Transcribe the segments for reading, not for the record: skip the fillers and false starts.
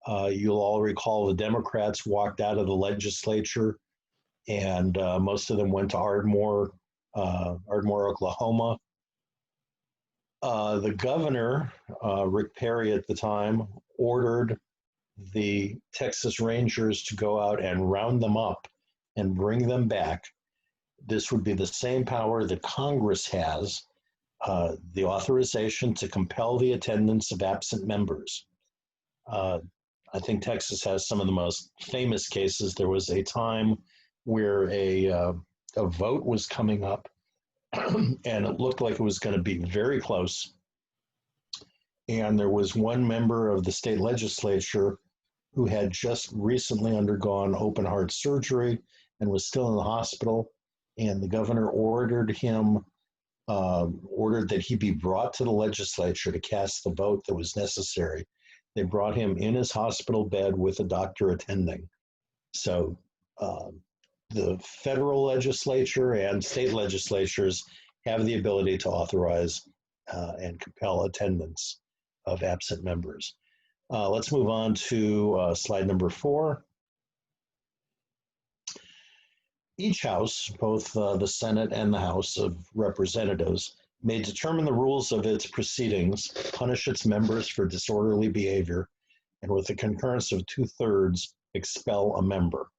You'll all recall the Democrats walked out of the legislature, and most of them went to Ardmore, Oklahoma. The governor, Rick Perry at the time, ordered the Texas Rangers to go out and round them up and bring them back. This would be the same power that Congress has, the authorization to compel the attendance of absent members. I think Texas has some of the most famous cases. There was a time where a vote was coming up and it looked like it was going to be very close. And there was one member of the state legislature who had just recently undergone open heart surgery and was still in the hospital. And the governor ordered that he be brought to the legislature to cast the vote that was necessary. They brought him in his hospital bed with a doctor attending. So the federal legislature and state legislatures have the ability to authorize and compel attendance of absent members. Let's move on to slide number 4. Each house, both the Senate and the House of Representatives, may determine the rules of its proceedings, punish its members for disorderly behavior, and with the concurrence of 2/3, expel a member.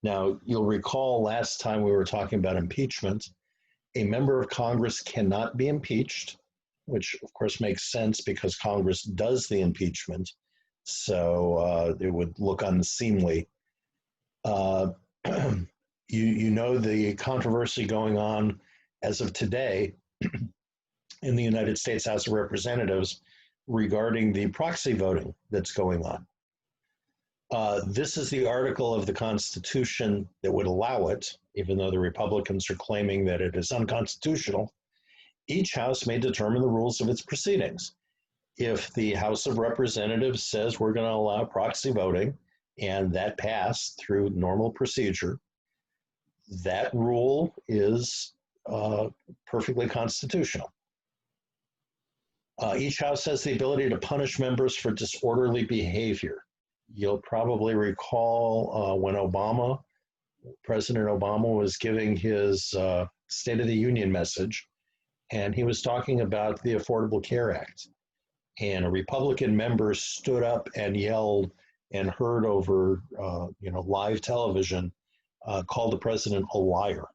Now, you'll recall last time we were talking about impeachment, a member of Congress cannot be impeached, which of course makes sense because Congress does the impeachment, so it would look unseemly. You know the controversy going on as of today in the United States House of Representatives regarding the proxy voting that's going on. This is the article of the Constitution that would allow it, even though the Republicans are claiming that it is unconstitutional. Each house may determine the rules of its proceedings. If the House of Representatives says we're going to allow proxy voting, and that passed through normal procedure, that rule is perfectly constitutional. Each house has the ability to punish members for disorderly behavior. You'll probably recall when President Obama was giving his State of the Union message, and he was talking about the Affordable Care Act. And a Republican member stood up and yelled and heard over live television, called the president a liar.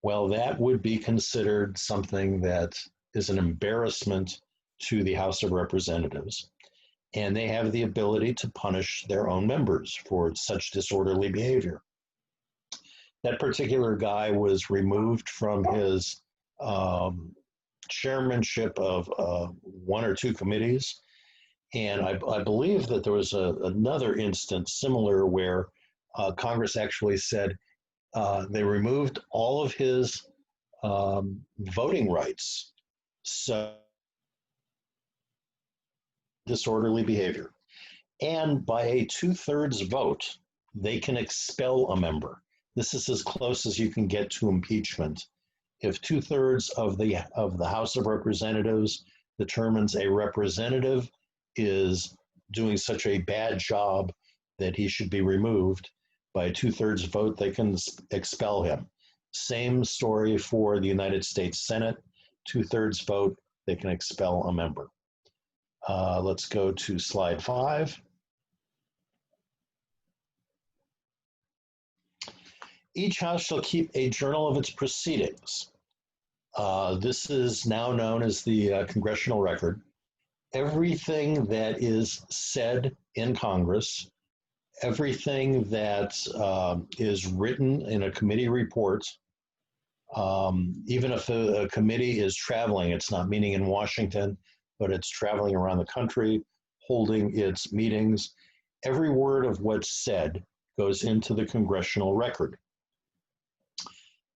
Well, that would be considered something that is an embarrassment to the House of Representatives. And they have the ability to punish their own members for such disorderly behavior. That particular guy was removed from his chairmanship of 1 or 2 committees. And I believe that there was another instance similar where Congress actually said they removed all of his voting rights. So disorderly behavior. And by a 2/3 vote, they can expel a member. This is as close as you can get to impeachment. If 2/3 of the House of Representatives determines a representative is doing such a bad job that he should be removed, by a 2/3 vote, they can expel him. Same story for the United States Senate. 2/3 vote, they can expel a member. Let's go to slide 5. Each house shall keep a journal of its proceedings. This is now known as the Congressional Record. Everything that is said in Congress, everything that is written in a committee report, even if a committee is traveling, it's not meeting in Washington, but it's traveling around the country, holding its meetings, every word of what's said goes into the Congressional Record.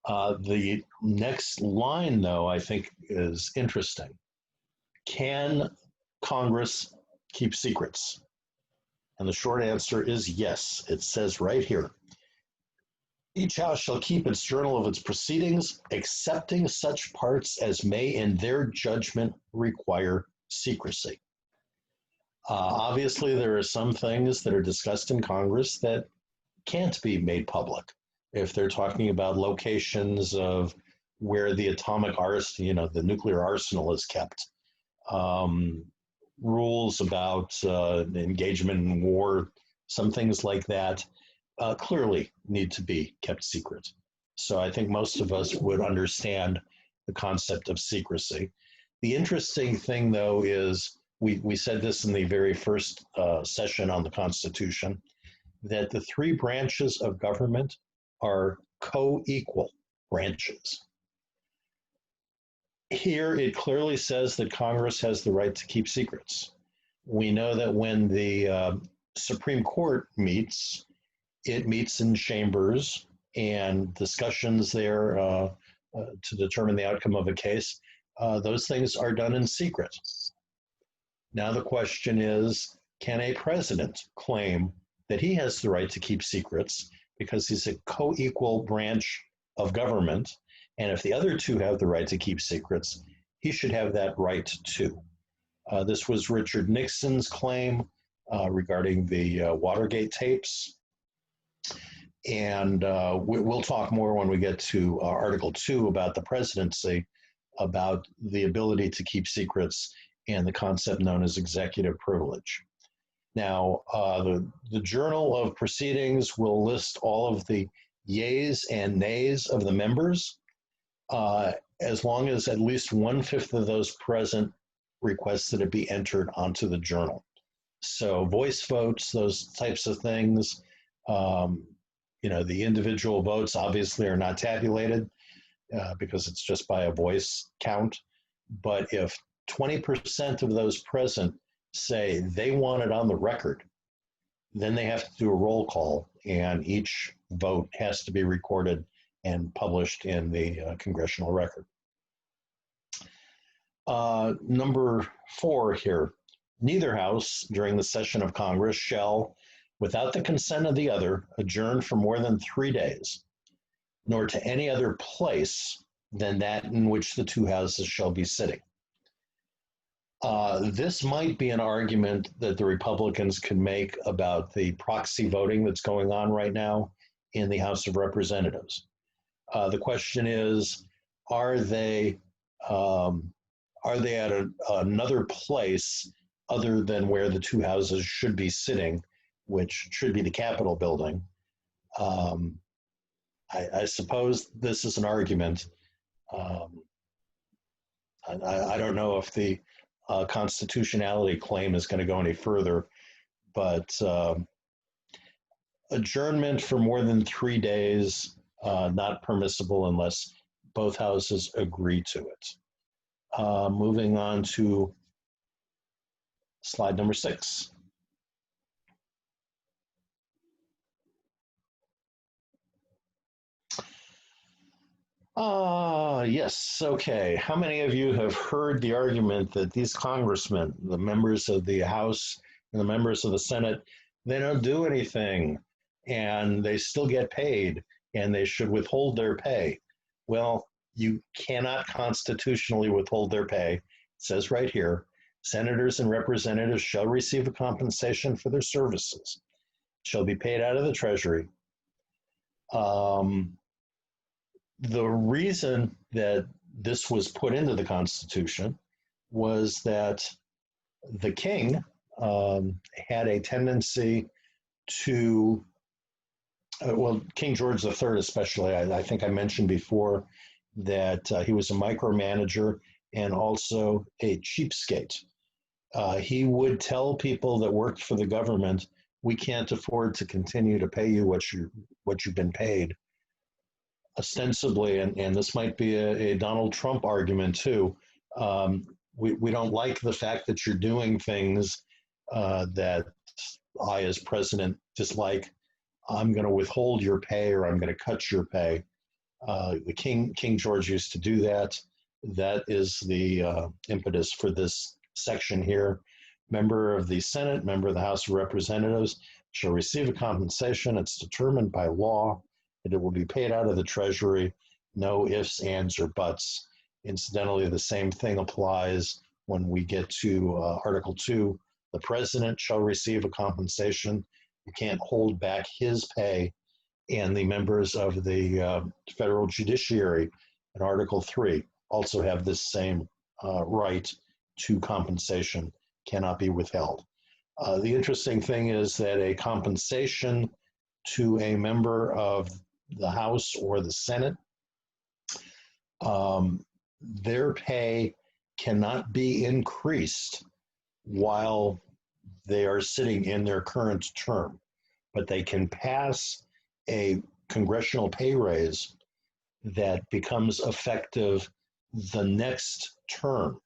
The next line, though, I think is interesting. Can Congress keep secrets? And the short answer is yes. It says right here, each house shall keep its journal of its proceedings, excepting such parts as may in their judgment require secrecy. Obviously, there are some things that are discussed in Congress that can't be made public. If they're talking about locations of where the atomic arsenal, the nuclear arsenal is kept, um, rules about engagement in war, some things like that clearly need to be kept secret. So I think most of us would understand the concept of secrecy. The interesting thing, though, is we said this in the very first session on the Constitution that the three branches of government are co equal branches. Here, it clearly says that Congress has the right to keep secrets. We know that when the Supreme Court meets, it meets in chambers and discussions there to determine the outcome of a case. Those things are done in secret. Now, the question is, can a president claim that he has the right to keep secrets because he's a co equal branch of government? And if the other two have the right to keep secrets, he should have that right too. This was Richard Nixon's claim regarding the Watergate tapes. And we'll talk more when we get to Article 2 about the presidency, about the ability to keep secrets and the concept known as executive privilege. Now, the Journal of Proceedings will list all of the yeas and nays of the members, as long as at least 1/5 of those present request that it be entered onto the journal. So voice votes, those types of things, the individual votes obviously are not tabulated because it's just by a voice count. But if 20% of those present say they want it on the record, then they have to do a roll call, and each vote has to be recorded and published in the congressional record. Number 4 here, neither house during the session of Congress shall, without the consent of the other, adjourn for more than 3 days, nor to any other place than that in which the two houses shall be sitting. This might be an argument that the Republicans can make about the proxy voting that's going on right now in the House of Representatives. The question is, are they at another place other than where the two houses should be sitting, which should be the Capitol building? I suppose this is an argument. I don't know if the constitutionality claim is going to go any further, but adjournment for more than 3 days, not permissible unless both houses agree to it. Moving on to slide number 6. Yes, okay. How many of you have heard the argument that these congressmen, the members of the House and the members of the Senate, they don't do anything and they still get paid and they should withhold their pay? Well, you cannot constitutionally withhold their pay. It says right here, senators and representatives shall receive a compensation for their services, shall be paid out of the Treasury. The reason that this was put into the Constitution was that the king had a tendency to, King George III especially, I think I mentioned before that he was a micromanager and also a cheapskate. He would tell people that worked for the government, we can't afford to continue to pay you what you've been paid. Ostensibly, and this might be a Donald Trump argument too, we don't like the fact that you're doing things that I, as president, dislike. I'm going to withhold your pay or I'm going to cut your pay. The King George used to do that. That is the impetus for this section here. Member of the Senate, member of the House of Representatives shall receive a compensation. It's determined by law. It will be paid out of the Treasury, no ifs, ands, or buts. Incidentally, the same thing applies when we get to Article 2 The president shall receive a compensation. You can't hold back his pay. And the members of the federal judiciary in Article 3 also have this same right to compensation, cannot be withheld. The interesting thing is that a compensation to a member of the House or the Senate, their pay cannot be increased while they are sitting in their current term, but they can pass a congressional pay raise that becomes effective the next term.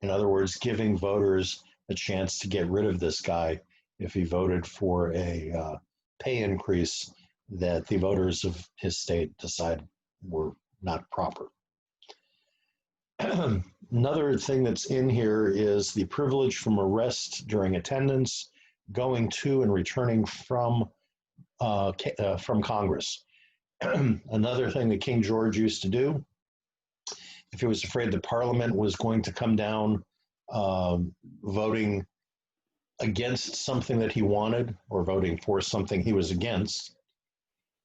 In other words, giving voters a chance to get rid of this guy if he voted for a pay increase that the voters of his state decide were not proper. Another thing that's in here is the privilege from arrest during attendance, going to and returning from Congress. Another thing that King George used to do, if he was afraid the Parliament was going to come down voting against something that he wanted or voting for something he was against,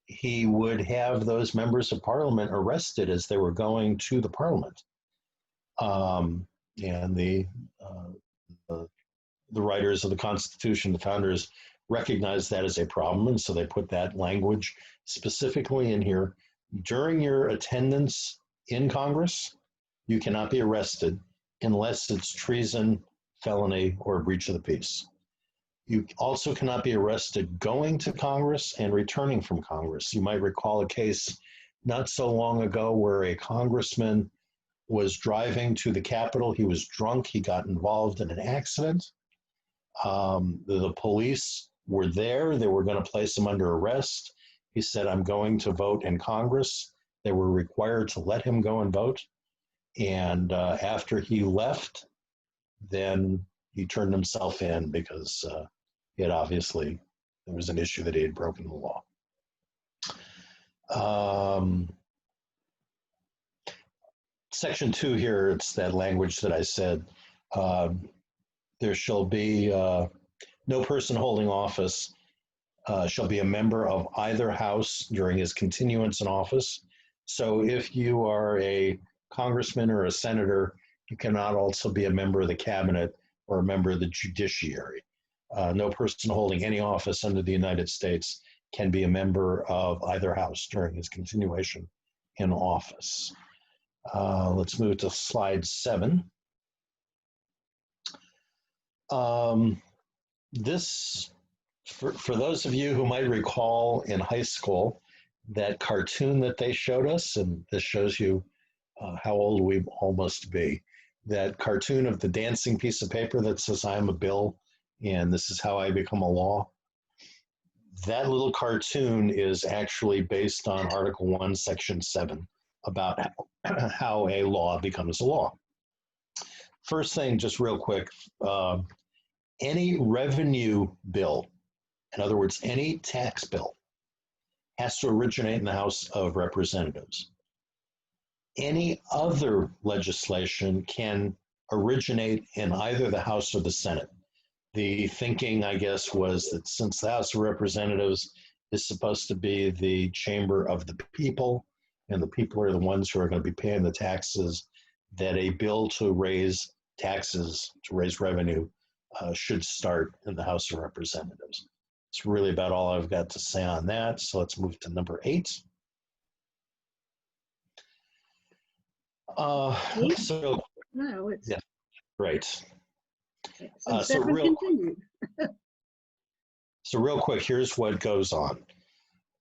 he would have those members of Parliament arrested as they were going to the Parliament. And the writers of the Constitution, the founders, recognized that as a problem, and so they put that language specifically in here. During your attendance in Congress, you cannot be arrested unless it's treason, felony, or breach of the peace. You also cannot be arrested going to Congress and returning from Congress. You might recall a case not so long ago where a congressman was driving to the Capitol. He was drunk. He got involved in an accident. The police were there. They were going to place him under arrest. He said, "I'm going to vote in Congress." They were required to let him go and vote. And after he left, then he turned himself in because he had obviously, there was an issue that he had broken the law. Section 2 here, it's that language that I said. There shall be no person holding office shall be a member of either house during his continuance in office. So if you are a congressman or a senator, you cannot also be a member of the cabinet or a member of the judiciary. No person holding any office under the United States can be a member of either house during his continuation in office. Let's move to slide 7. This, for those of you who might recall in high school, that cartoon that they showed us, and this shows you how old we all must be, that cartoon of the dancing piece of paper that says, "I'm a bill, and this is how I become a law." That little cartoon is actually based on Article 1, Section 7, about how a law becomes a law. First thing, just real quick, any revenue bill, in other words, any tax bill, has to originate in the House of Representatives. Any other legislation can originate in either the House or the Senate. The thinking, I guess, was that since the House of Representatives is supposed to be the chamber of the people, and the people are the ones who are going to be paying the taxes, that a bill to raise taxes, to raise revenue, should start in the House of Representatives. It's really about all I've got to say on that. So let's move to number 8. So, no, it's yeah, right. so real quick, here's what goes on.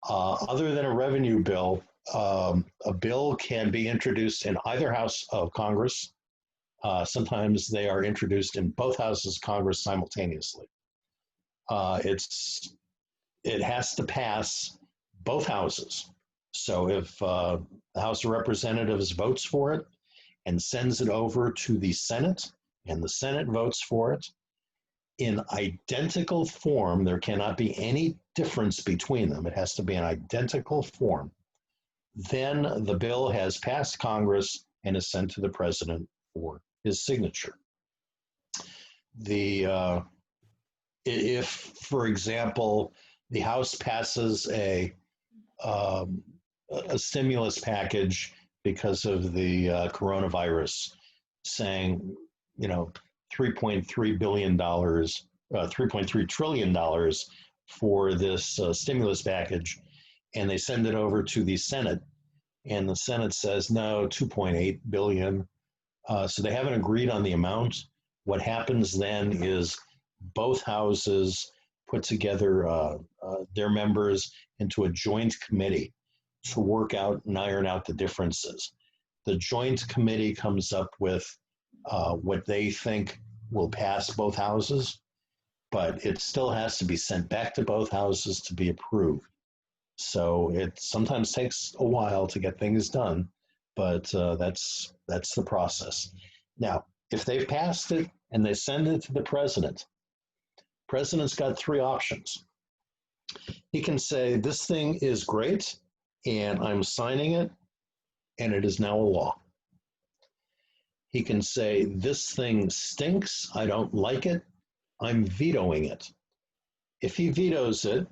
Other than a revenue bill, a bill can be introduced in either house of Congress. Sometimes they are introduced in both houses of Congress simultaneously. It has to pass both houses. So if the House of Representatives votes for it and sends it over to the Senate, and the Senate votes for it, in identical form, there cannot be any difference between them. It has to be an identical form. Then the bill has passed Congress and is sent to the president for his signature. The If, for example, the House passes a stimulus package because of the coronavirus, saying, you know, $3.3 billion, $3.3 trillion for this stimulus package, and they send it over to the Senate, and the Senate says, no, 2.8 billion. So they haven't agreed on the amount. What happens then is both houses put together their members into a joint committee to work out and iron out the differences. The joint committee comes up with what they think will pass both houses, but it still has to be sent back to both houses to be approved. So it sometimes takes a while to get things done, but that's the process. Now, if they've passed it and they send it to the president's got three options. He can say, this thing is great, and I'm signing it, and it is now a law. He can say, this thing stinks, I don't like it, I'm vetoing it. If he vetoes it,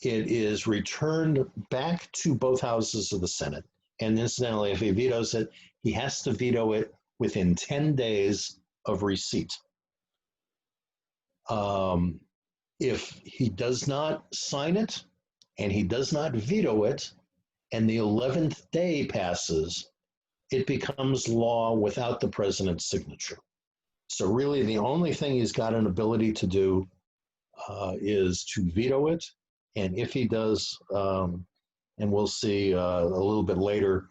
it is returned back to both houses of the Senate. And incidentally, if he vetoes it, he has to veto it within 10 days of receipt. If he does not sign it and he does not veto it, and the 11th day passes, it becomes law without the president's signature. So really the only thing he's got an ability to do is to veto it. And if he does, and we'll see a little bit later,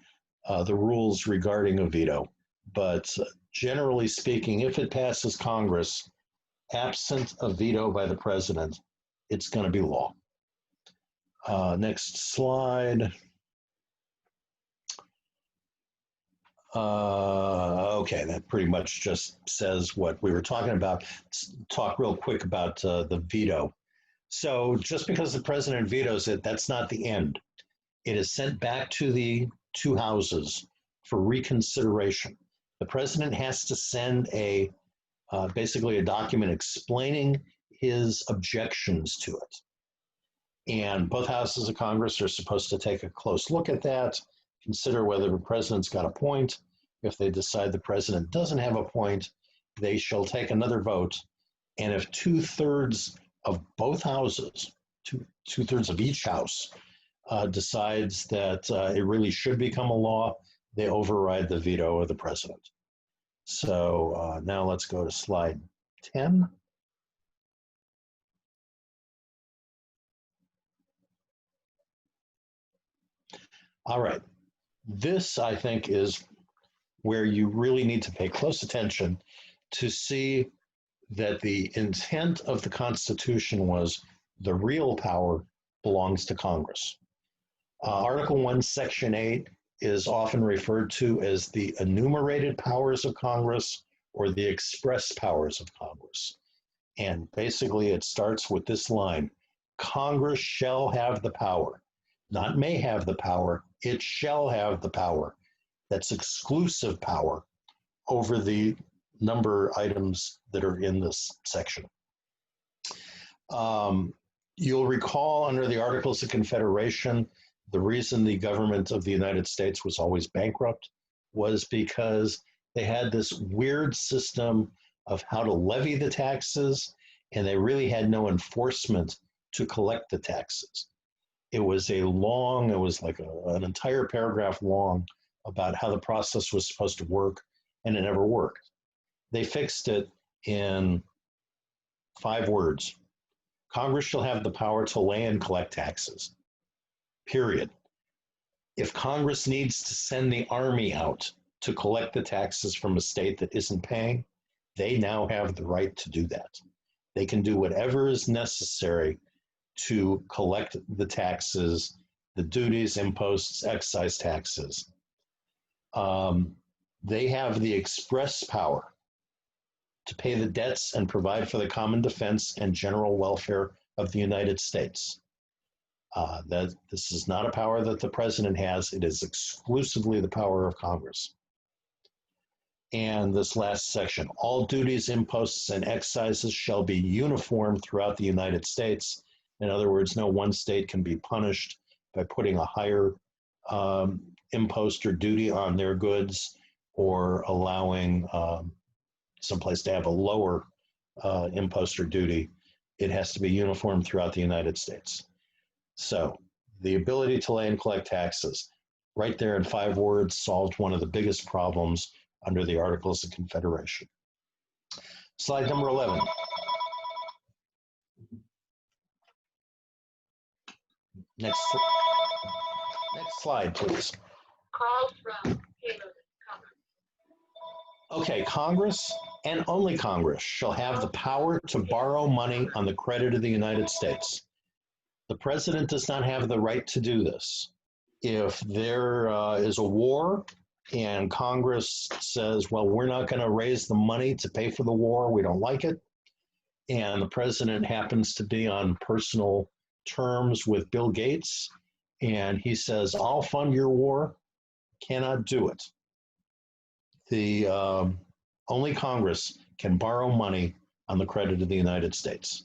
the rules regarding a veto. But generally speaking, if it passes Congress, absent a veto by the president, it's going to be law. Next slide. Okay, that pretty much just says what we were talking about. Let's talk real quick about the veto. So just because the president vetoes it, that's not the end. It is sent back to the two houses for reconsideration. The president has to send basically a document explaining his objections to it. And both houses of Congress are supposed to take a close look at that, consider whether the president's got a point. If they decide the president doesn't have a point, they shall take another vote. And if 2/3 of both houses, two-thirds of each house, decides that it really should become a law, they override the veto of the president. So now let's go to slide 10. All right. This, I think, is where you really need to pay close attention to see that the intent of the Constitution was the real power belongs to Congress. Article 1, Section 8 is often referred to as the enumerated powers of Congress or the express powers of Congress. And basically it starts with this line: Congress shall have the power, not may have the power, it shall have the power. That's exclusive power over the number items that are in this section. You'll recall under the Articles of Confederation, the reason the government of the United States was always bankrupt was because they had this weird system of how to levy the taxes, and they really had no enforcement to collect the taxes. It was like an entire paragraph long about how the process was supposed to work, and it never worked. They fixed it in 5 words. Congress shall have the power to lay and collect taxes, period. If Congress needs to send the army out to collect the taxes from a state that isn't paying, they now have the right to do that. They can do whatever is necessary to collect the taxes, the duties, imposts, excise taxes. They have the express power to pay the debts and provide for the common defense and general welfare of the United States. That this is not a power that the president has. It is exclusively the power of Congress. And this last section, all duties, imposts, and excises shall be uniform throughout the United States. In other words, no one state can be punished by putting a higher impost or duty on their goods or allowing someplace to have a lower impost or duty. It has to be uniform throughout the United States. So the ability to lay and collect taxes, right there in 5 words, solved one of the biggest problems under the Articles of Confederation. Slide number 11. Next slide, please. Calls from Taylor. Okay, Congress and only Congress shall have the power to borrow money on the credit of the United States. The president does not have the right to do this. If there is a war and Congress says, well, we're not going to raise the money to pay for the war, we don't like it, and the president happens to be on personal terms with Bill Gates, and he says, I'll fund your war, cannot do it. The only Congress can borrow money on the credit of the United States.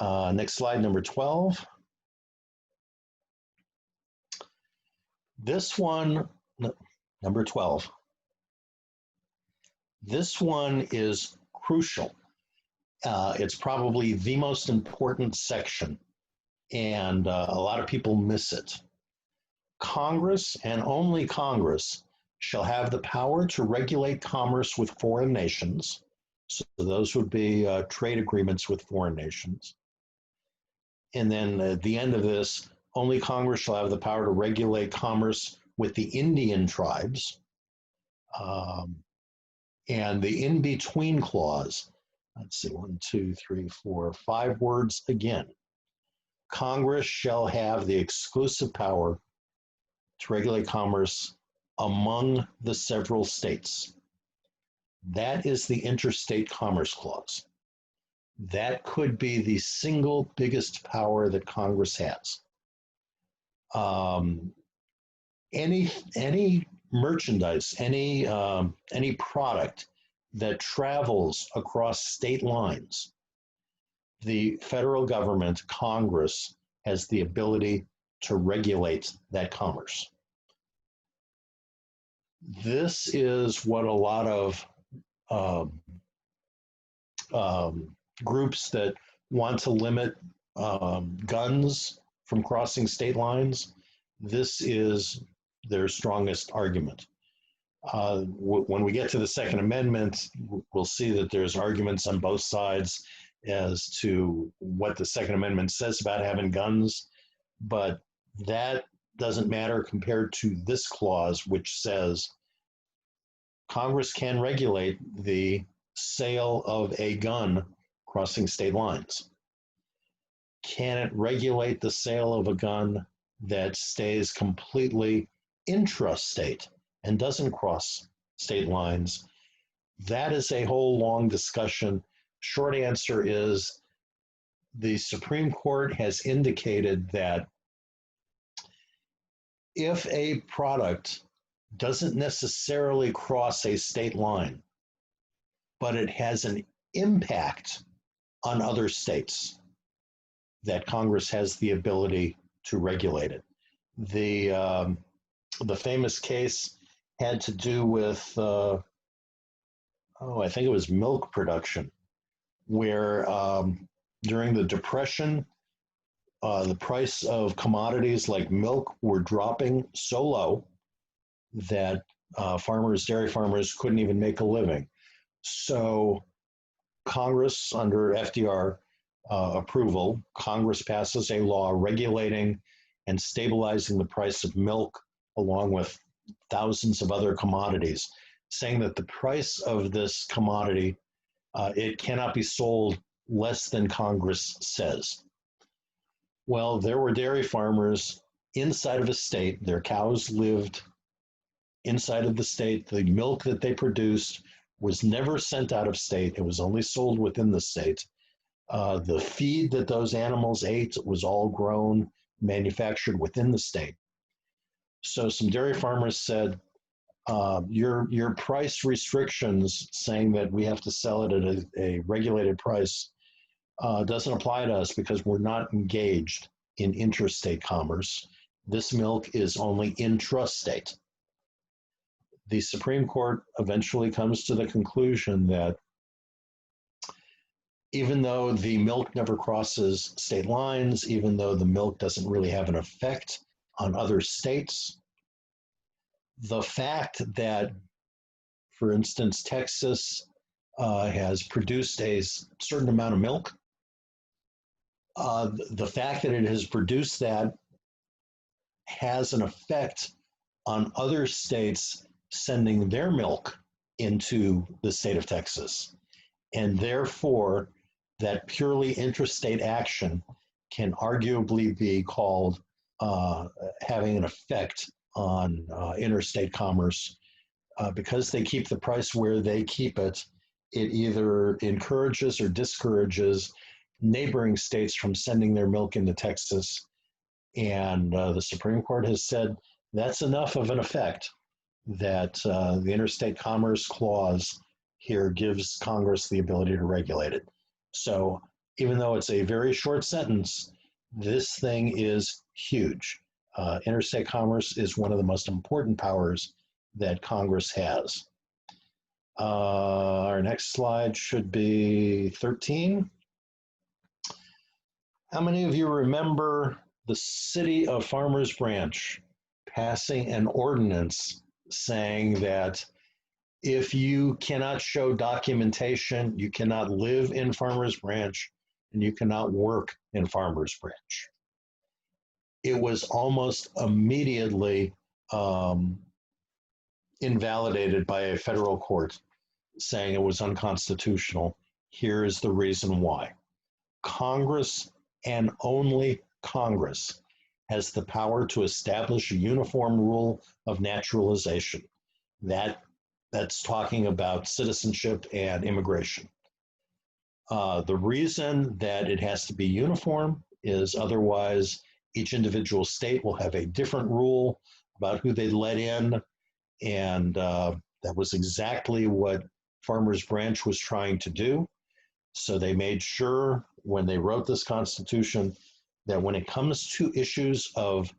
Next slide, number 12. This one, number 12. This one is crucial. It's probably the most important section, and a lot of people miss it. Congress and only Congress shall have the power to regulate commerce with foreign nations. So those would be trade agreements with foreign nations. And then at the end of this, only Congress shall have the power to regulate commerce with the Indian tribes. And the in-between clause, let's see, 1, 2, 3, 4, 5 words again. Congress shall have the exclusive power to regulate commerce among the several states. That is the Interstate Commerce Clause. That could be the single biggest power that Congress has. Any merchandise, any product that travels across state lines, the federal government, Congress, has the ability to regulate that commerce. This is what a lot of groups that want to limit guns from crossing state lines, this is their strongest argument. When we get to the Second Amendment, we'll see that there's arguments on both sides as to what the Second Amendment says about having guns, but that doesn't matter compared to this clause, which says Congress can regulate the sale of a gun crossing state lines. Can it regulate the sale of a gun that stays completely intrastate and doesn't cross state lines? That is a whole long discussion. Short answer is the Supreme Court has indicated that if a product doesn't necessarily cross a state line, but it has an impact on other states, that Congress has the ability to regulate it. The famous case had to do with, I think it was milk production, where during the Depression, the price of commodities like milk were dropping so low that dairy farmers couldn't even make a living. So Congress, under FDR approval, Congress passes a law regulating and stabilizing the price of milk along with thousands of other commodities, saying that the price of this commodity, it cannot be sold less than Congress says. Well, there were dairy farmers inside of a state. Their cows lived inside of the state. The milk that they produced was never sent out of state. It was only sold within the state. The feed that those animals ate was all grown, manufactured within the state. So some dairy farmers said, Your price restrictions saying that we have to sell it at a regulated price doesn't apply to us because we're not engaged in interstate commerce. This milk is only intrastate. The Supreme Court eventually comes to the conclusion that even though the milk never crosses state lines, even though the milk doesn't really have an effect on other states, the fact that, for instance, Texas has produced a certain amount of milk, the fact that it has produced that has an effect on other states sending their milk into the state of Texas. And therefore, that purely interstate action can arguably be called having an effect on interstate commerce. Because they keep the price where they keep it, it either encourages or discourages neighboring states from sending their milk into Texas. And the Supreme Court has said that's enough of an effect that the Interstate Commerce Clause here gives Congress the ability to regulate it. So even though it's a very short sentence, this thing is huge. Interstate commerce is one of the most important powers that Congress has. Our next slide should be 13. How many of you remember the city of Farmers Branch passing an ordinance saying that if you cannot show documentation, you cannot live in Farmers Branch and you cannot work in Farmers Branch? It was almost immediately invalidated by a federal court saying it was unconstitutional. Here is the reason why. Congress, and only Congress, has the power to establish a uniform rule of naturalization. That's talking about citizenship and immigration. The reason that it has to be uniform is otherwise each individual state will have a different rule about who they let in, and that was exactly what Farmers Branch was trying to do. So they made sure when they wrote this Constitution that when it comes to issues of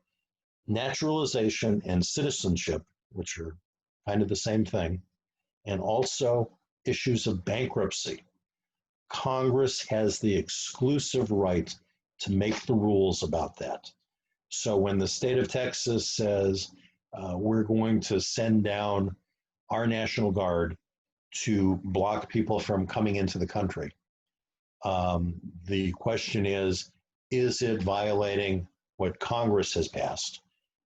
naturalization and citizenship, which are kind of the same thing, and also issues of bankruptcy, Congress has the exclusive right to make the rules about that. So when the state of Texas says, we're going to send down our National Guard to block people from coming into the country, the question is it violating what Congress has passed?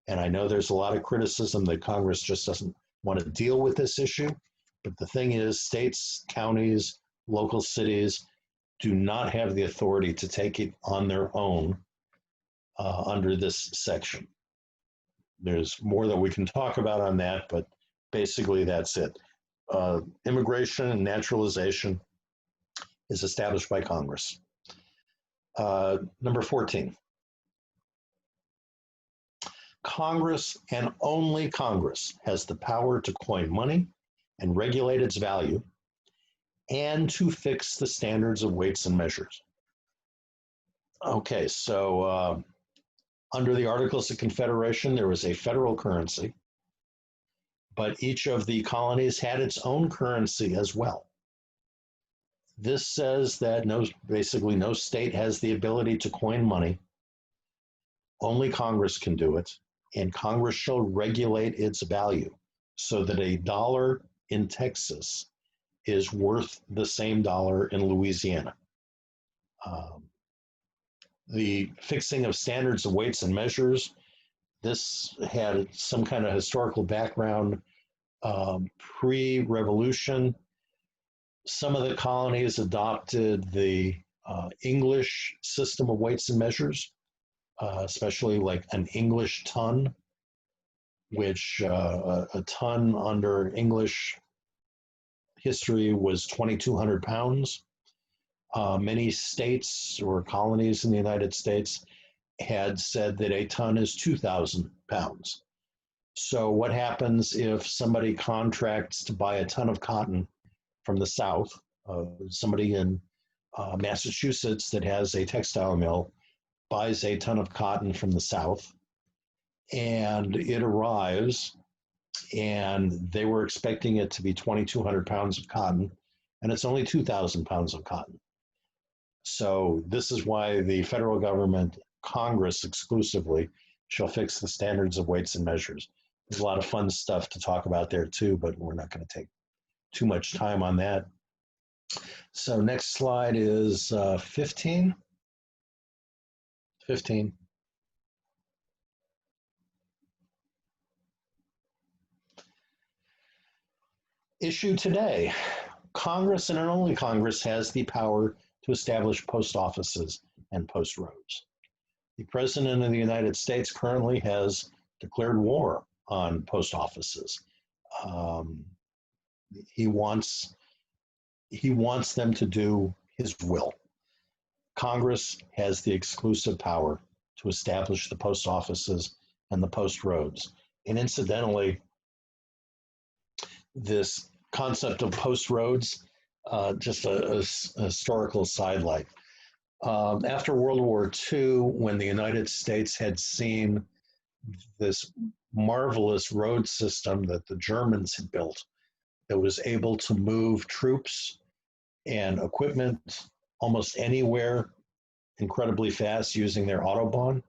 And I know there's a lot of criticism that Congress just doesn't want to deal with this issue, but the thing is, states, counties, local cities do not have the authority to take it on their own under this section. There's more that we can talk about on that, but basically that's it. Immigration and naturalization is established by Congress. Number 14. Congress, and only Congress, has the power to coin money and regulate its value and to fix the standards of weights and measures. Okay, so under the Articles of Confederation, there was a federal currency, but each of the colonies had its own currency as well. This says that basically no state has the ability to coin money. Only Congress can do it, and Congress shall regulate its value so that a dollar in Texas is worth the same dollar in Louisiana. The fixing of standards of weights and measures, this had some kind of historical background pre-revolution. Some of the colonies adopted the English system of weights and measures, especially like an English ton, which a ton under English history was 2,200 pounds. Many states or colonies in the United States had said that a ton is 2,000 pounds. So what happens if somebody contracts to buy a ton of cotton from the South? Somebody in Massachusetts that has a textile mill buys a ton of cotton from the South, and it arrives, and they were expecting it to be 2,200 pounds of cotton, and it's only 2,000 pounds of cotton. So this is why the federal government, Congress exclusively, shall fix the standards of weights and measures. There's a lot of fun stuff to talk about there too, but we're not going to take too much time on that. So next slide is 15. 15. Issue today. Congress, and only Congress, has the power to establish post offices and post roads. The President of the United States currently has declared war on post offices. He wants them to do his will. Congress has the exclusive power to establish the post offices and the post roads. And incidentally, this concept of post roads, just a historical sidelight. After World War II, when the United States had seen this marvelous road system that the Germans had built that was able to move troops and equipment almost anywhere incredibly fast using their Autobahn,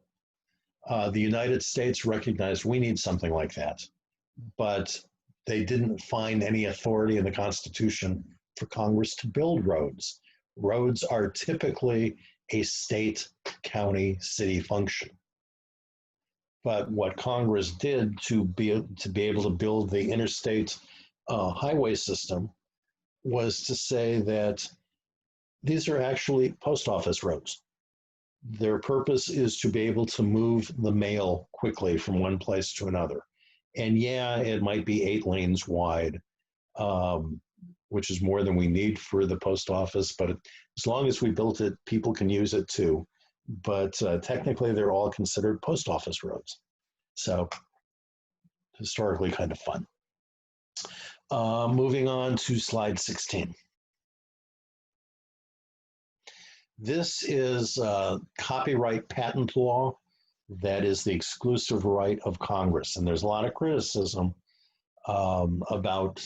the United States recognized we need something like that. But they didn't find any authority in the Constitution for Congress to build roads. Roads are typically a state, county, city function. But what Congress did to be able to build the interstate highway system was to say that these are actually post office roads. Their purpose is to be able to move the mail quickly from one place to another. And yeah, it might be 8 lanes wide, which is more than we need for the post office, but as long as we built it, people can use it too. But technically, they're all considered post office roads. So historically kind of fun. Moving on to slide 16. This is copyright patent law that is the exclusive right of Congress. And there's a lot of criticism about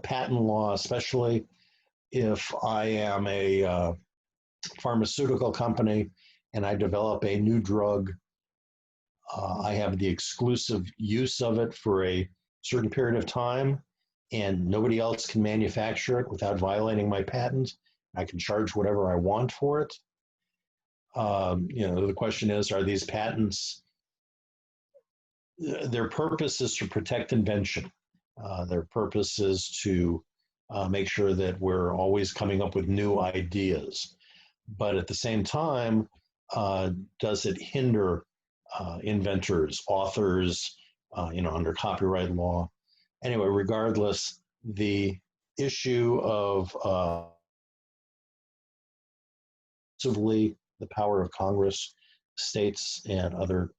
patent law, especially if I am a pharmaceutical company and I develop a new drug. I have the exclusive use of it for a certain period of time, and nobody else can manufacture it without violating my patent. I can charge whatever I want for it. The question is, are these patents, their purpose is to protect invention. Their purpose is to make sure that we're always coming up with new ideas. But at the same time, does it hinder inventors, authors, under copyright law? Anyway, regardless, the issue of the power of Congress, states, and other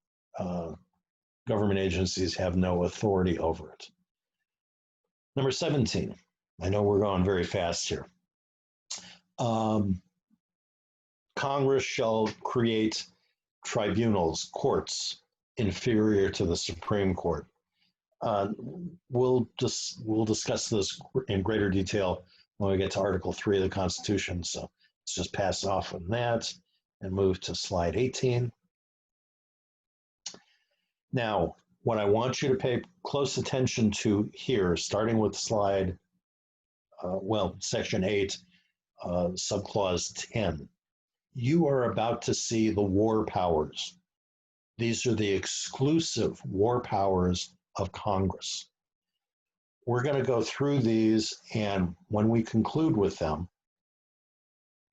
government agencies have no authority over it. Number 17. I know we're going very fast here. Congress shall create tribunals, courts, inferior to the Supreme Court. We'll discuss this in greater detail when we get to Article 3 of the Constitution. So let's just pass off on that and move to slide 18. Now, what I want you to pay close attention to here, starting with slide, section 8, subclause 10, you are about to see the war powers. These are the exclusive war powers of Congress. We're going to go through these, and when we conclude with them,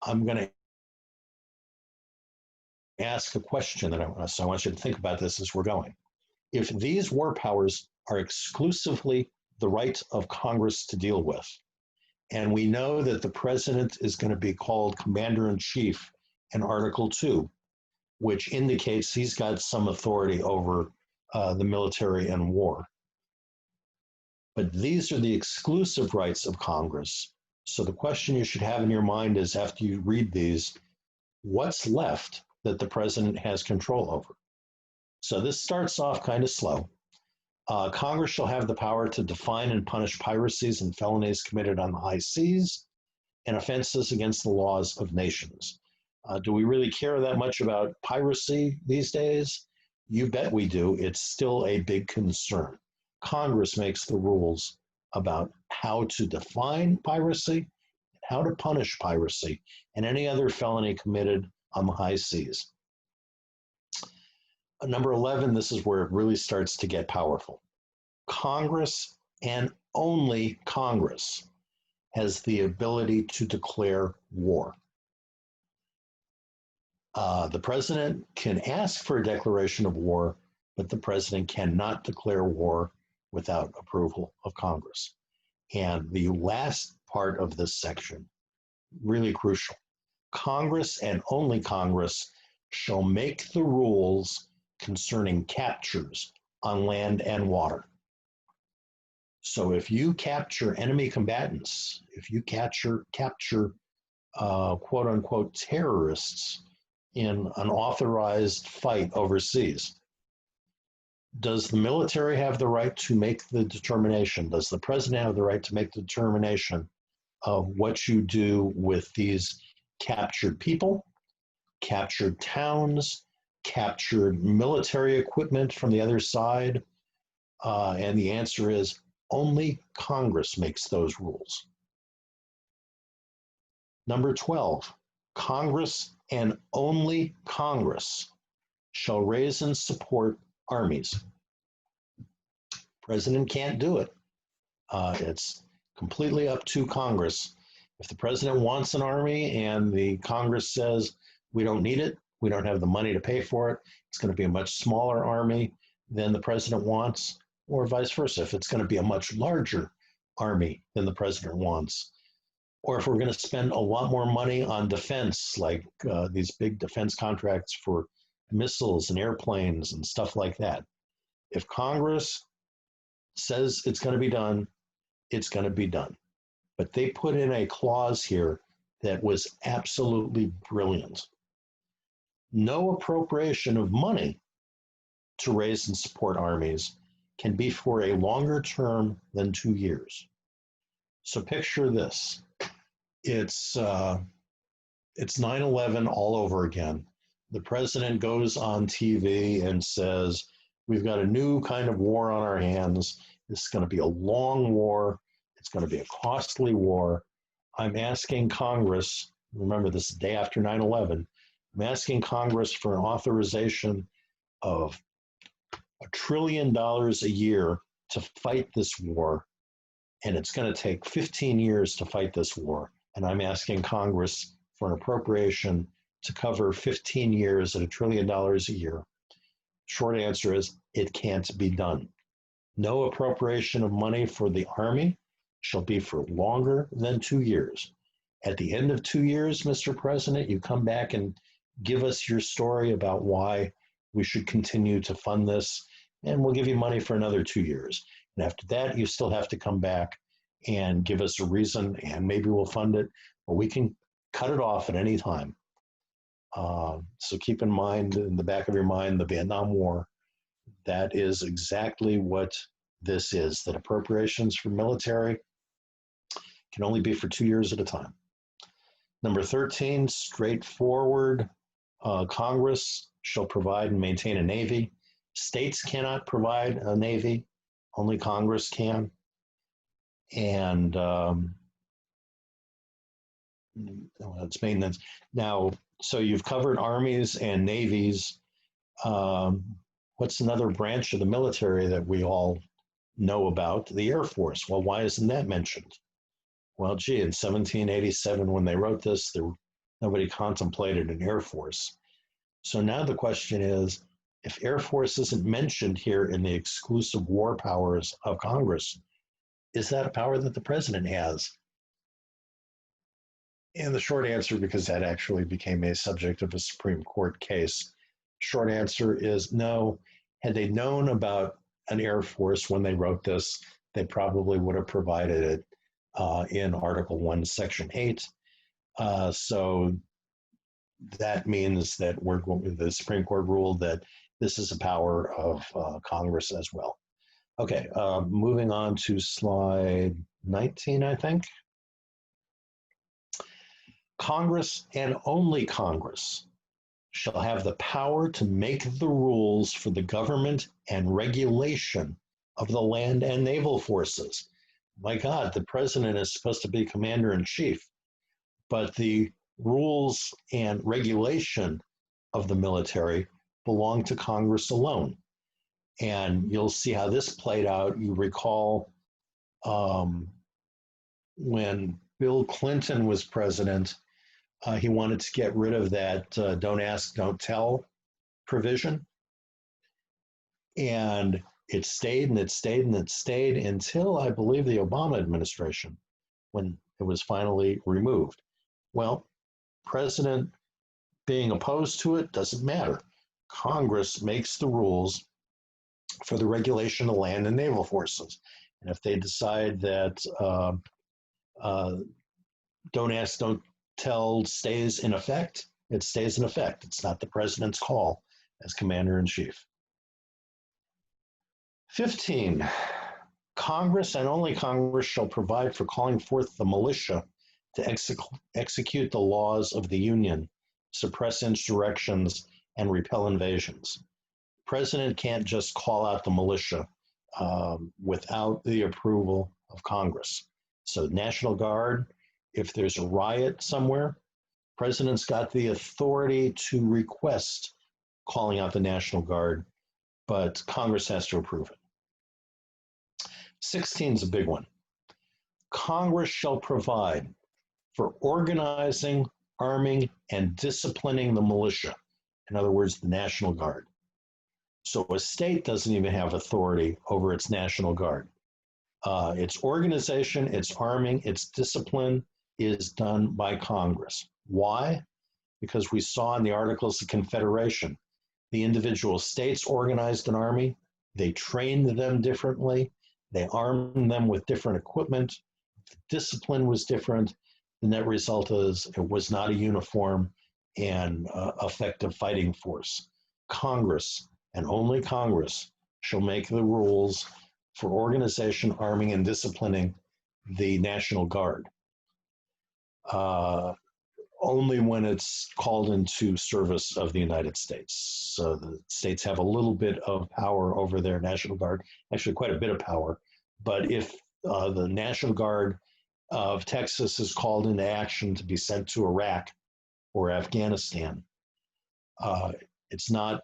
I'm going to ask a question so I want you to think about this as we're going. If these war powers are exclusively the right of Congress to deal with, and we know that the president is going to be called commander-in-chief in Article 2, which indicates he's got some authority over the military and war. But these are the exclusive rights of Congress. So the question you should have in your mind is, after you read these, what's left that the president has control over? So this starts off kind of slow. Congress shall have the power to define and punish piracies and felonies committed on the high seas and offenses against the laws of nations. Do we really care that much about piracy these days? You bet we do. It's still a big concern. Congress makes the rules about how to define piracy, how to punish piracy, and any other felony committed on the high seas. Number 11, this is where it really starts to get powerful. Congress, and only Congress, has the ability to declare war. The president can ask for a declaration of war, but the president cannot declare war without approval of Congress. And the last part of this section, really crucial. Congress, and only Congress, shall make the rules concerning captures on land and water. So if you capture enemy combatants, if you capture quote unquote terrorists in an authorized fight overseas, does the military have the right to make the determination? Does the president have the right to make the determination of what you do with these captured people, captured towns, captured military equipment from the other side? And the answer is only Congress makes those rules. Number 12, Congress, and only Congress, shall raise and support armies. President can't do it. It's completely up to Congress. If the president wants an army and the Congress says we don't need it, we don't have the money to pay for it, it's going to be a much smaller army than the president wants, or vice versa. If it's going to be a much larger army than the president wants, or if we're going to spend a lot more money on defense, like these big defense contracts for missiles and airplanes and stuff like that. If Congress says it's going to be done, it's going to be done. But they put in a clause here that was absolutely brilliant. No appropriation of money to raise and support armies can be for a longer term than 2 years. So picture this. It's 9/11 all over again. The president goes on TV and says, we've got a new kind of war on our hands. This is going to be a long war. It's going to be a costly war. I'm asking Congress, remember this is the day after 9/11, I'm asking Congress for an authorization of $1 trillion a year to fight this war. And it's going to take 15 years to fight this war. And I'm asking Congress for an appropriation to cover 15 years at $1 trillion a year. Short answer is it can't be done. No appropriation of money for the Army shall be for longer than 2 years. At the end of 2 years, Mr. President, you come back and give us your story about why we should continue to fund this, and we'll give you money for another 2 years. And after that, you still have to come back and give us a reason, and maybe we'll fund it, or we can cut it off at any time. So keep in mind, in the back of your mind, the Vietnam War. That is exactly what this is, that appropriations for military can only be for 2 years at a time. Number 13, straightforward. Congress shall provide and maintain a Navy. States cannot provide a Navy. Only Congress can. And it's maintenance. Now, so you've covered armies and navies. What's another branch of the military that we all know about? The Air Force. Well, why isn't that mentioned? Well, gee, in 1787, when they wrote this, nobody contemplated an Air Force. So now the question is, if Air Force isn't mentioned here in the exclusive war powers of Congress, is that a power that the president has? And the short answer, because that actually became a subject of a Supreme Court case, short answer is no, Had they known about an Air Force when they wrote this, they probably would have provided it in Article 1, Section 8. So that means that the Supreme Court ruled that this is a power of Congress as well. Okay, moving on to slide 19, I think. Congress and only Congress shall have the power to make the rules for the government and regulation of the land and naval forces. My God, the president is supposed to be commander in chief, but the rules and regulation of the military belong to Congress alone. And you'll see how this played out. You recall when Bill Clinton was president, he wanted to get rid of that don't ask, don't tell provision. And it stayed and it stayed and it stayed until, I believe, the Obama administration, when it was finally removed. Well, president being opposed to it doesn't matter. Congress makes the rules for the regulation of land and naval forces. And if they decide that don't ask, don't tell stays in effect, it stays in effect. It's not the president's call as commander in chief. 15, Congress and only Congress shall provide for calling forth the militia to execute the laws of the Union, suppress insurrections, and repel invasions. The president can't just call out the militia without the approval of Congress. So National Guard, if there's a riot somewhere, president's got the authority to request calling out the National Guard, but Congress has to approve it. 16 is a big one. Congress shall provide for organizing, arming, and disciplining the militia. In other words, the National Guard. So a state doesn't even have authority over its National Guard. Its organization, its arming, its discipline is done by Congress. Why? Because we saw in the Articles of Confederation, the individual states organized an army, they trained them differently, they armed them with different equipment, the discipline was different. The net result is it was not a uniform and effective fighting force. Congress, and only Congress, shall make the rules for organization, arming, and disciplining the National Guard. Only when it's called into service of the United States. So the states have a little bit of power over their National Guard, actually quite a bit of power. But if the National Guard of Texas is called into action to be sent to Iraq or Afghanistan, it's not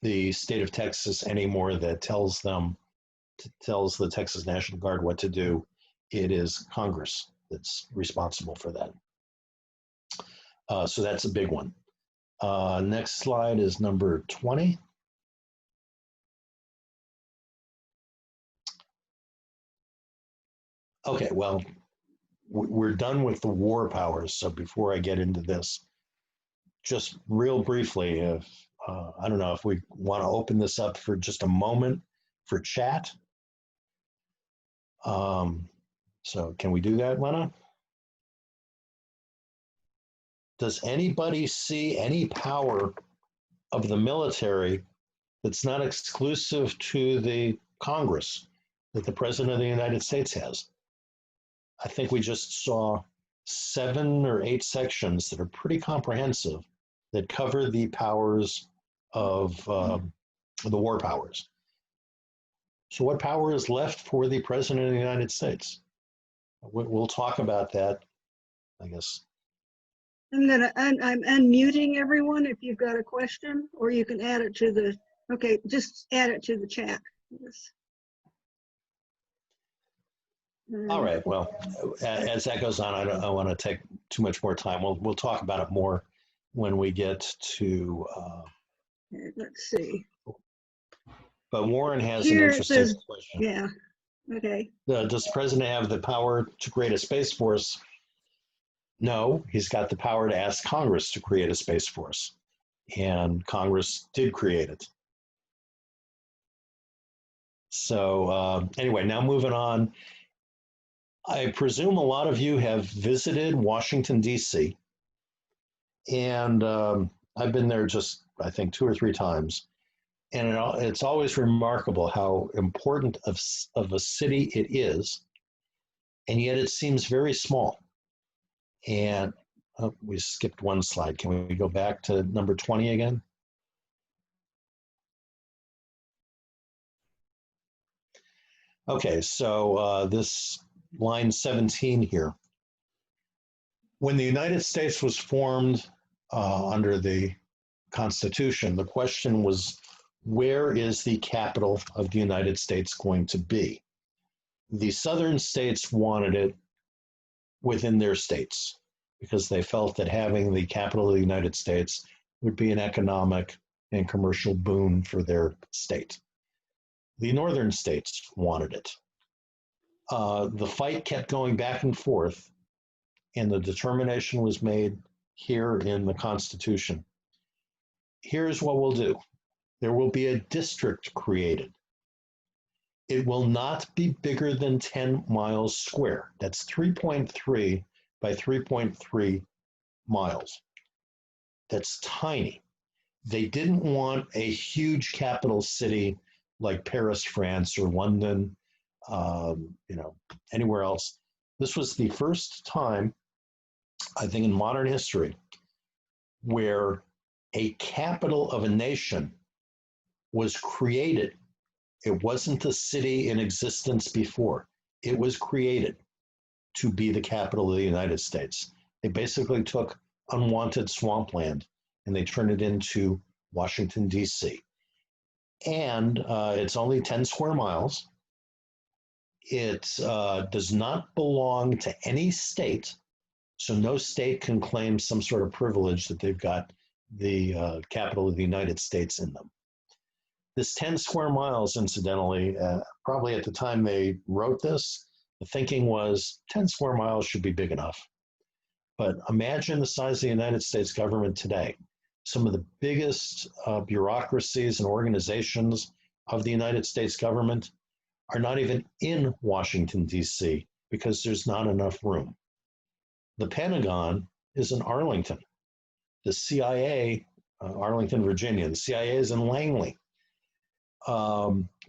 the state of Texas anymore that tells the Texas National Guard what to do. It is Congress that's responsible for that. So that's a big one. Next slide is number 20. Okay, well, we're done with the war powers. So before I get into this, just real briefly, if I don't know if we want to open this up for just a moment for chat. So can we do that, Lena? Does anybody see any power of the military that's not exclusive to the Congress that the President of the United States has? I think we just saw 7 or 8 sections that are pretty comprehensive that cover the powers of the war powers. So what power is left for the President of the United States? We'll talk about that, I guess. I'm unmuting everyone if you've got a question, or you can add it to the, okay, just add it to the chat. Yes. All right, well, as that goes on, I don't want to take too much more time. We'll talk about it more when we get to. Let's see. But Warren has Here an it interesting says, question. yeah, okay. Does the president have the power to create a space force? No, he's got the power to ask Congress to create a space force. And Congress did create it. So anyway, now moving on. I presume a lot of you have visited Washington, D.C., and I've been there just, I think, 2 or 3 times. And it's always remarkable how important of a city it is, and yet it seems very small. And we skipped one slide. Can we go back to number 20 again? Okay, so this line 17 here. When the United States was formed under the Constitution, the question was, where is the capital of the United States going to be? The southern states wanted it within their states because they felt that having the capital of the United States would be an economic and commercial boon for their state. The northern states wanted it. The fight kept going back and forth, and the determination was made here in the Constitution. Here's what we'll do. There will be a district created. It will not be bigger than 10 miles square. That's 3.3 by 3.3 miles. That's tiny. They didn't want a huge capital city like Paris, France, or London, anywhere else. This was the first time, I think, in modern history where a capital of a nation was created. It wasn't a city in existence before. It was created to be the capital of the United States. They basically took unwanted swampland and they turned it into Washington, D.C. And it's only 10 square miles. It does not belong to any state, so no state can claim some sort of privilege that they've got the capital of the United States in them. This 10 square miles, incidentally, probably at the time they wrote this, the thinking was 10 square miles should be big enough. But imagine the size of the United States government today. Some of the biggest bureaucracies and organizations of the United States government are not even in Washington, D.C., because there's not enough room. The Pentagon is in Arlington. The CIA, Arlington, Virginia. The CIA is in Langley.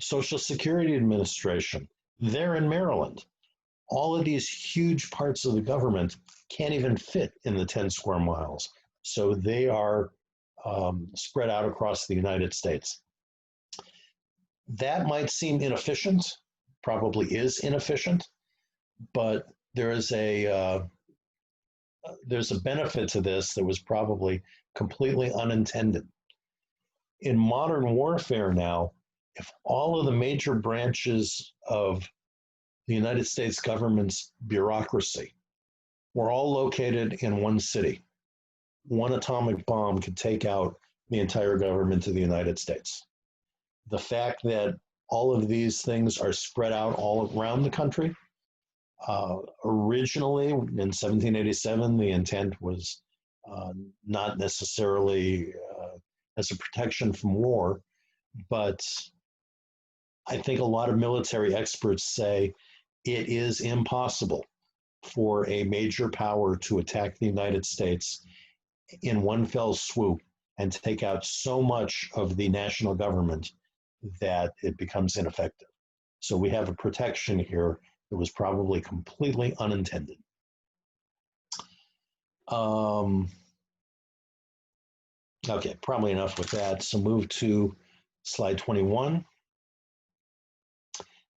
Social Security Administration, they're in Maryland. All of these huge parts of the government can't even fit in the 10 square miles. So they are spread out across the United States. That might seem inefficient, probably is inefficient, but there's a benefit to this that was probably completely unintended. In modern warfare now, if all of the major branches of the United States government's bureaucracy were all located in one city, one atomic bomb could take out the entire government of the United States. The fact that all of these things are spread out all around the country, originally in 1787, the intent was not necessarily as a protection from war, but I think a lot of military experts say it is impossible for a major power to attack the United States in one fell swoop and take out so much of the national government that it becomes ineffective. So we have a protection here that was probably completely unintended. Okay, probably enough with that. So move to slide 21.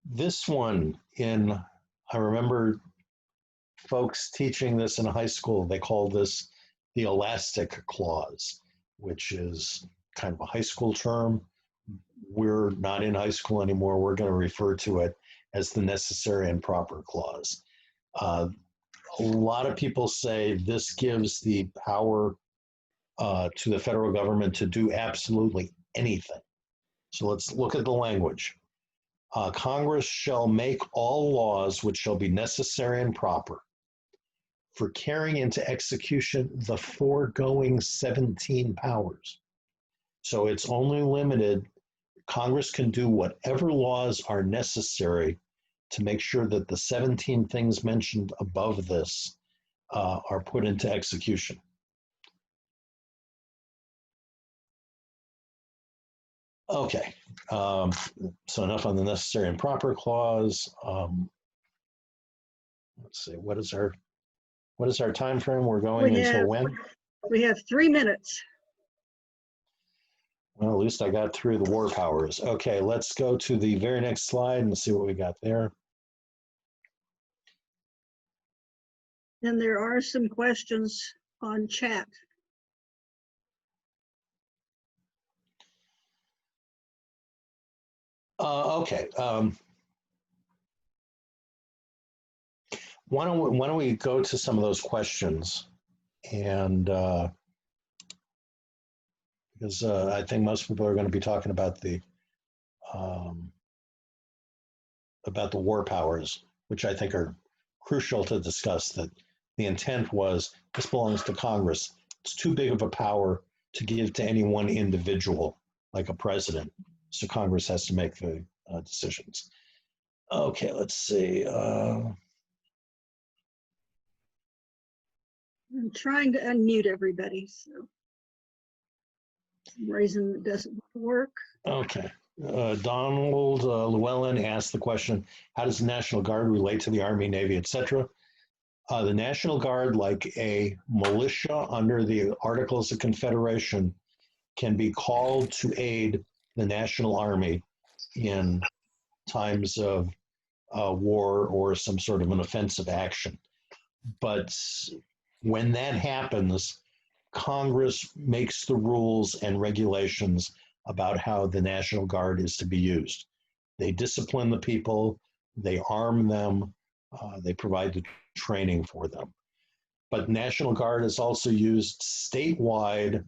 This one I remember folks teaching this in high school. They call this the elastic clause, which is kind of a high school term. We're not in high school anymore. We're going to refer to it as the necessary and proper clause. A lot of people say this gives the power to the federal government to do absolutely anything. So let's look at the language. Congress shall make all laws which shall be necessary and proper for carrying into execution the foregoing 17 powers. So it's only limited Congress can do whatever laws are necessary to make sure that the 17 things mentioned above this are put into execution. Okay, so enough on the necessary and proper clause. Let's see, what is our time frame? We're going until when? We have 3 minutes. Well, at least I got through the war powers. Okay, let's go to the very next slide and see what we got there. And there are some questions on chat. Okay. Why don't we go to some of those questions, and because I think most people are going to be talking about the war powers, which I think are crucial to discuss. That the intent was this belongs to Congress. It's too big of a power to give to any one individual, like a president. So Congress has to make the decisions. Okay, let's see. I'm trying to unmute everybody, so for some reason it doesn't work. Okay. Donald Llewellyn asked the question, how does the National Guard relate to the Army, Navy, etc.? The National Guard, like a militia under the Articles of Confederation, can be called to aid the National Army in times of war or some sort of an offensive action. But when that happens, Congress makes the rules and regulations about how the National Guard is to be used. They discipline the people, they arm them, they provide the training for them. But National Guard is also used statewide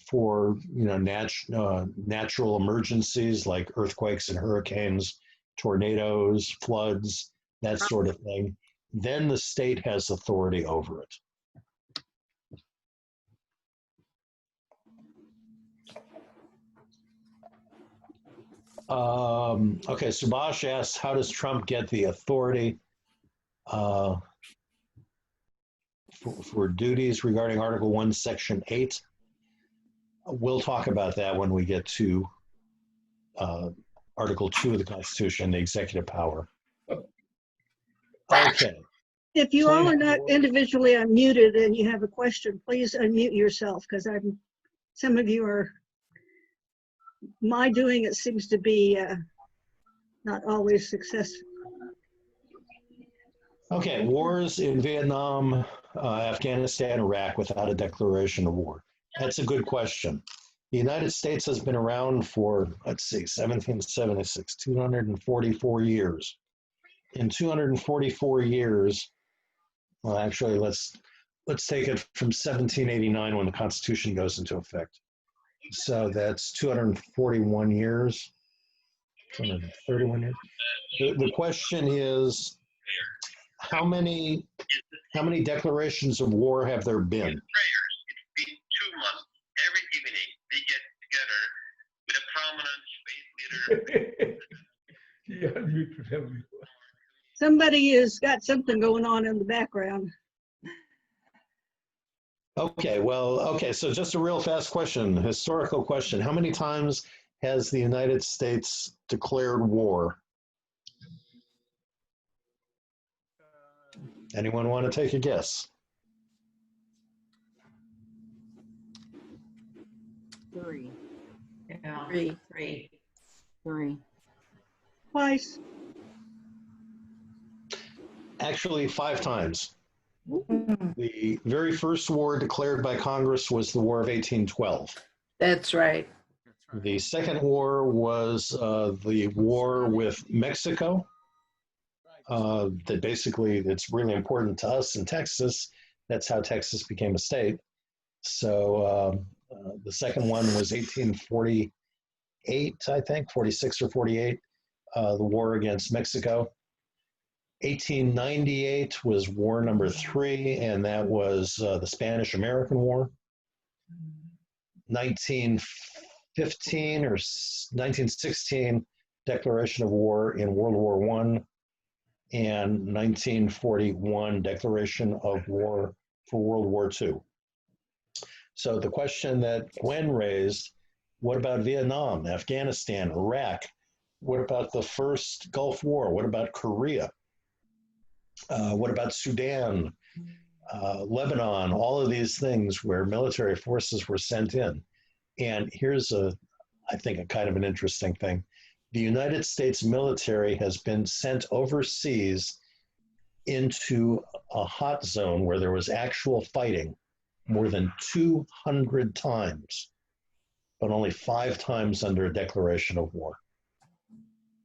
for natural emergencies like earthquakes and hurricanes, tornadoes, floods, that sort of thing. Then the state has authority over it. Okay, Subhash asks, how does Trump get the authority for duties regarding Article 1, Section 8? We'll talk about that when we get to Article 2 of the Constitution, the executive power. Okay. If you all are not individually unmuted and you have a question, please unmute yourself, because some of you are, my doing it seems to be not always successful. Okay, wars in Vietnam, Afghanistan, Iraq without a declaration of war. That's a good question. The United States has been around for, let's see, 1776, 244 years. In 244 years, well, actually, let's take it from 1789 when the Constitution goes into effect. So that's 241 years, 231 years. The question is, how many declarations of war have there been? It's been 2 months. Every evening they get together with a prominent faith leader. Somebody has got something going on in the background. Okay, so just a real fast question, historical question. How many times has the United States declared war? Anyone want to take a guess? 3. Yeah. 3. 3. 3. Twice. Actually, 5 times. The very first war declared by Congress was the War of 1812. That's right. The second war was the war with Mexico. That basically, it's really important to us in Texas. That's how Texas became a state. So the second one was 1848, I think, 46 or 48, the war against Mexico. 1898 was war number 3, and that was the Spanish-American War. 1915 or 1916 declaration of war in World War I and 1941 declaration of war for World War II. So the question that Gwen raised, what about Vietnam, Afghanistan, Iraq? What about the first Gulf War? What about Korea? What about Sudan, Lebanon, all of these things where military forces were sent in? And here's I think, a kind of an interesting thing. The United States military has been sent overseas into a hot zone where there was actual fighting more than 200 times, but only 5 times under a declaration of war.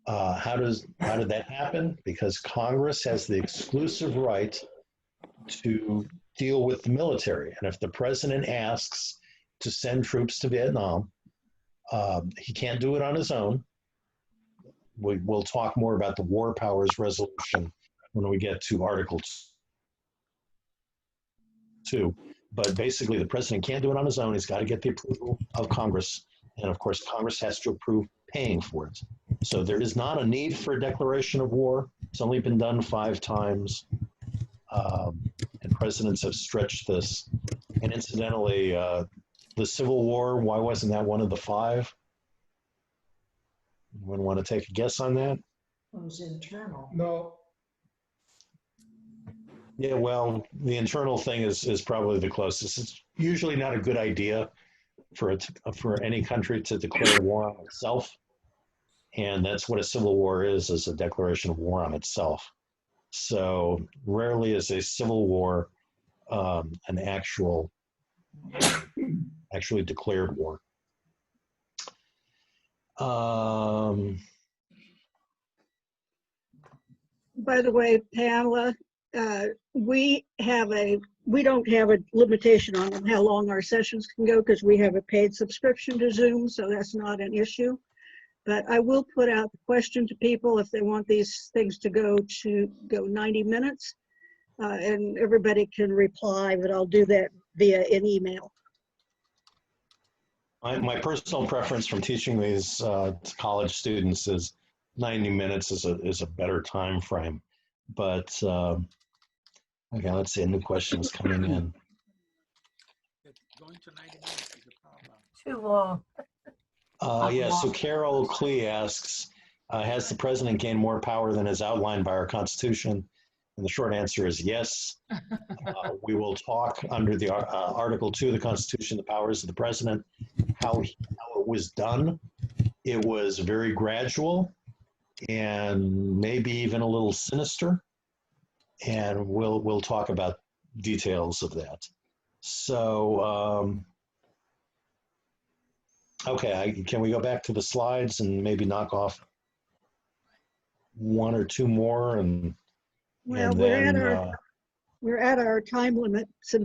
How did that happen? Because Congress has the exclusive right to deal with the military. And if the president asks to send troops to Vietnam, he can't do it on his own. We'll talk more about the War Powers Resolution when we get to Article 2. But basically, the president can't do it on his own. He's got to get the approval of Congress. And of course, Congress has to approve paying for it. So there is not a need for a declaration of war. It's only been done 5 times. And presidents have stretched this. And incidentally, the Civil War, why wasn't that one of the 5? Anyone want to take a guess on that? It was internal. No, Yeah, well, the internal thing is probably the closest. It's usually not a good idea for any country to declare war on itself. And that's what a civil war is a declaration of war on itself. So rarely is a civil war an actually declared war. By the way, Pamela, we don't have a limitation on how long our sessions can go because we have a paid subscription to Zoom, so that's not an issue. But I will put out the question to people if they want these things to go 90 minutes, and everybody can reply, but I'll do that via an email. My personal preference from teaching these college students is 90 minutes is a better time frame. But okay, let's see, a new question is coming in. Going to 90 minutes is a problem. Too long. Yeah, so Carol Klee asks, has the president gained more power than is outlined by our Constitution? And the short answer is yes. We will talk under the Article 2 of the Constitution, the powers of the president, how it was done. It was very gradual and maybe even a little sinister. And we'll talk about details of that. So, okay, can we go back to the slides and maybe knock off 1 or 2 more? Well, we're at our time limit.